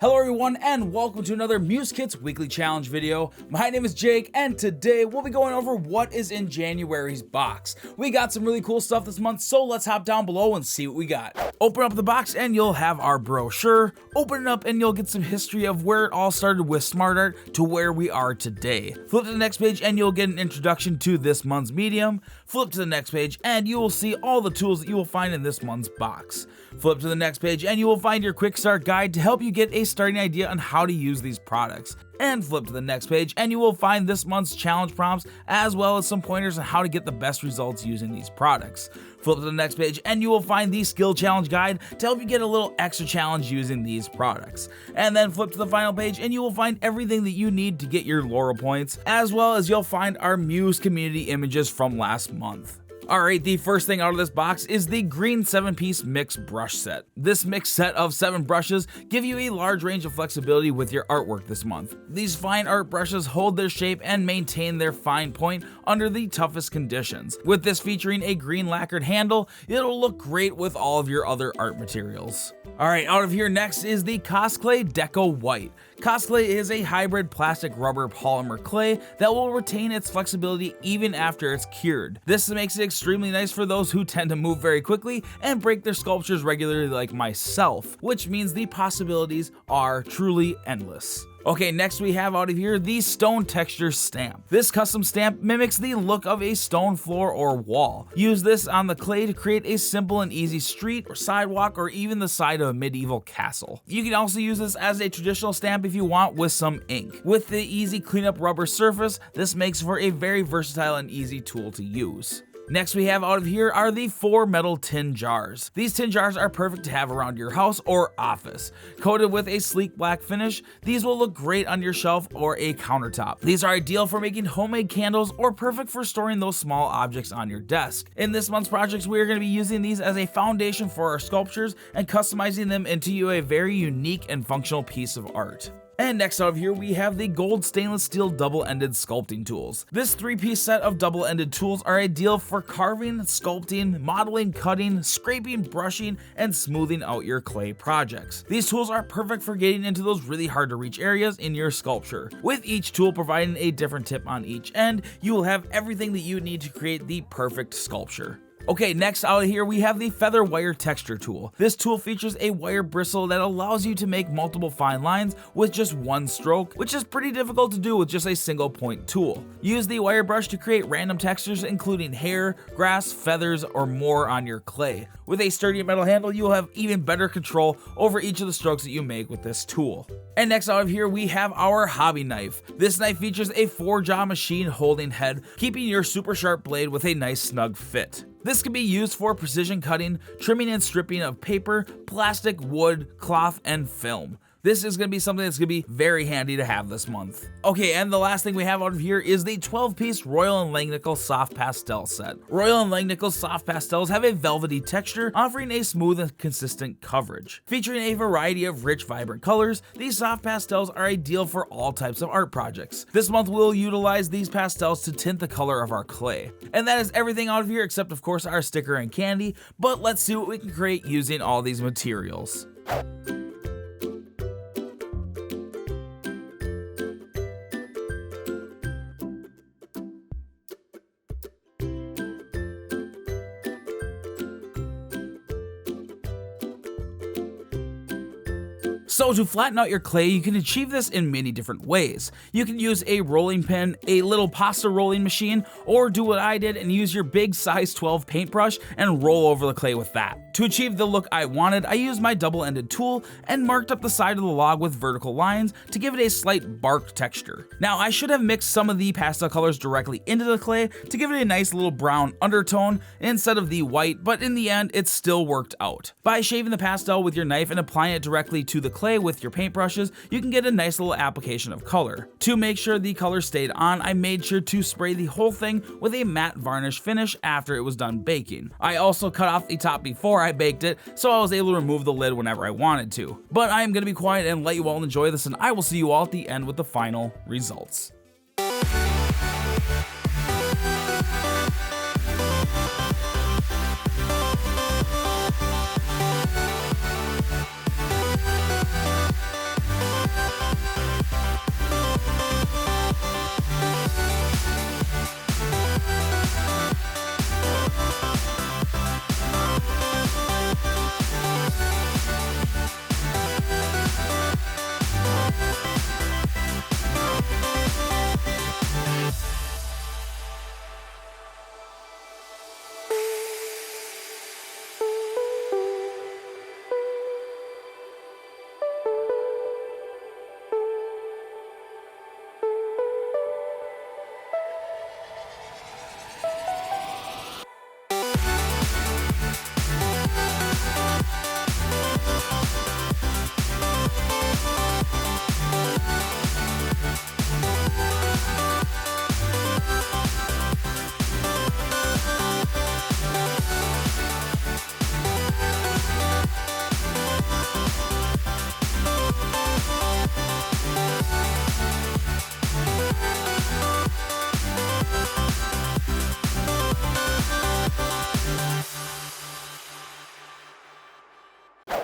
Hello everyone and welcome to another Muse Kits weekly challenge video. My name is Jake and today we'll be going over what is in January's box. We got some really cool stuff this month, so let's hop down below and see what we got. Open up the box and you'll have our brochure. Open it up and you'll get some history of where it all started with smart art to where we are today. Flip to the next page and you'll get an introduction to this month's medium. Flip to the next page and you will see all the tools that you will find in this month's box. Flip to the next page and you will find your quick start guide to help you get a starting idea on how to use these products. And flip to the next page and you will find this month's challenge prompts as well as some pointers on how to get the best results using these products. Flip to the next page and you will find the skill challenge guide to help you get a little extra challenge using these products. And then flip to the final page and you will find everything that you need to get your Laurel points, as well as you'll find our Muse community images from last month. Alright, the first thing out of this box is the green 7-piece mix brush set. This mix set of 7 brushes give you a large range of flexibility with your artwork this month. These fine art brushes hold their shape and maintain their fine point under the toughest conditions. With this featuring a green lacquered handle, it'll look great with all of your other art materials. Alright, out of here next is the Cosplay Deco White. Cosplay is a hybrid plastic rubber polymer clay that will retain its flexibility even after it's cured. This makes it extremely nice for those who tend to move very quickly and break their sculptures regularly like myself, which means the possibilities are truly endless. Okay, next we have out of here the stone texture stamp. This custom stamp mimics the look of a stone floor or wall. Use this on the clay to create a simple and easy street or sidewalk or even the side of a medieval castle. You can also use this as a traditional stamp if you want with some ink. With the easy cleanup rubber surface, this makes for a very versatile and easy tool to use. Next we have out of here are the 4 metal tin jars. These tin jars are perfect to have around your house or office. Coated with a sleek black finish, these will look great on your shelf or a countertop. These are ideal for making homemade candles or perfect for storing those small objects on your desk. In this month's projects, we are going to be using these as a foundation for our sculptures and customizing them into a very unique and functional piece of art. And next out of here we have the gold stainless steel double-ended sculpting tools. This 3-piece set of double-ended tools are ideal for carving, sculpting, modeling, cutting, scraping, brushing, and smoothing out your clay projects. These tools are perfect for getting into those really hard to reach areas in your sculpture. With each tool providing a different tip on each end, you will have everything that you need to create the perfect sculpture. Okay, next out of here we have the feather wire texture tool. This tool features a wire bristle that allows you to make multiple fine lines with just one stroke, which is pretty difficult to do with just a single point tool. Use the wire brush to create random textures including hair, grass, feathers, or more on your clay. With a sturdy metal handle, you will have even better control over each of the strokes that you make with this tool. And next out of here we have our hobby knife. This knife features a 4-jaw machine holding head, keeping your super sharp blade with a nice snug fit. This can be used for precision cutting, trimming and stripping of paper, plastic, wood, cloth, and film. This is going to be something that's going to be very handy to have this month. Okay, and the last thing we have out of here is the 12-piece Royal & Langnickel Soft Pastel set. Royal & Langnickel Soft Pastels have a velvety texture, offering a smooth and consistent coverage. Featuring a variety of rich, vibrant colors, these soft pastels are ideal for all types of art projects. This month we'll utilize these pastels to tint the color of our clay. And that is everything out of here except of course our sticker and candy, but let's see what we can create using all these materials. So to flatten out your clay, you can achieve this in many different ways. You can use a rolling pin, a little pasta rolling machine, or do what I did and use your big size 12 paintbrush and roll over the clay with that. To achieve the look I wanted, I used my double-ended tool and marked up the side of the log with vertical lines to give it a slight bark texture. Now I should have mixed some of the pastel colors directly into the clay to give it a nice little brown undertone instead of the white, but in the end it still worked out. By shaving the pastel with your knife and applying it directly to the clay with your paintbrushes, you can get a nice little application of color. To make sure the color stayed on, I made sure to spray the whole thing with a matte varnish finish after it was done baking. I also cut off the top before I baked it, so I was able to remove the lid whenever I wanted to. But I am going to be quiet and let you all enjoy this, and I will see you all at the end with the final results.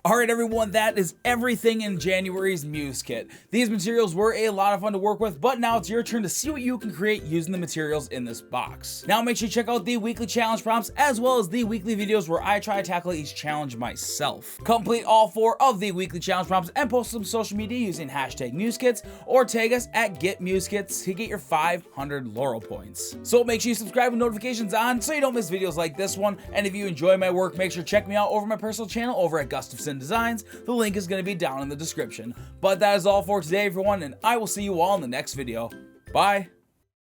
Alright everyone, that is everything in January's Muse Kit. These materials were a lot of fun to work with, but now it's your turn to see what you can create using the materials in this box. Now make sure you check out the weekly challenge prompts as well as the weekly videos where I try to tackle each challenge myself. Complete all 4 of the weekly challenge prompts and post them to social media using hashtag MuseKits or tag us at GetMuseKits to get your 500 Laurel points. So make sure you subscribe with notifications on so you don't miss videos like this one, and if you enjoy my work, make sure to check me out over my personal channel over at Gustafson Designs. The link is going to be down in the description. But that is all for today everyone, and I will see you all in the next video. Bye!